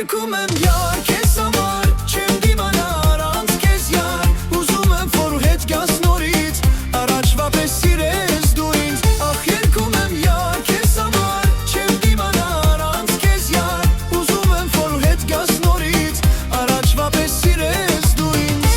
երգում եմ յար քեզ համար, չեմ դիմանա առանց քեզ յար, ուզում եմ որ հետ գաս նորից, առաջվա պես սիրես դու ինձ, ախ երգում եմ յար քեզ համար, չեմ դիմանա առանց քեզ յար, ուզում եմ որ հետ գաս նորից, առաջվա պես սիրես դու ինձ։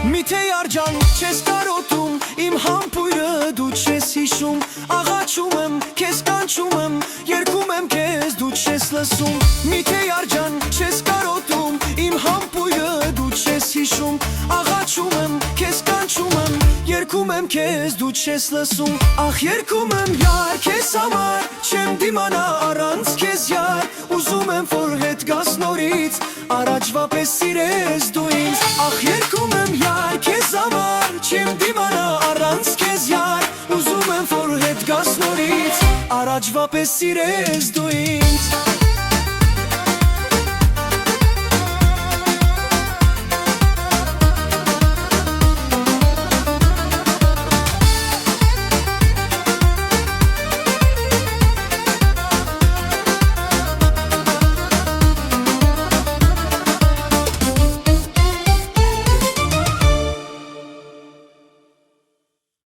Միթե յարջան չես կարոտում, իմ համբույրը դու չես հիշում, աղաչում եմ, քեզ կանչում եմ, երգում եմ քեզ դու չես լսում, միթե յարջան չես կարոտում, իմ համբույրը դու չես հիշում, աղաչում եմ, քեզ կանչում եմ, երգում եմ քեզ դու չես լսում, ախ երգում եմ յար քեզ համար, չեմ դիմանա առանց քեզ յար, ուզում եմ որ հետ գաս նորից, առաջվա պես սիրես դու ինձ, ախ երգում եմ յար քեզ համար, չեմ դիմանա առանց քեզ յար, ուզում եմ որ հետ գաս նորից, առաջվա պես սիրես դու ինձ։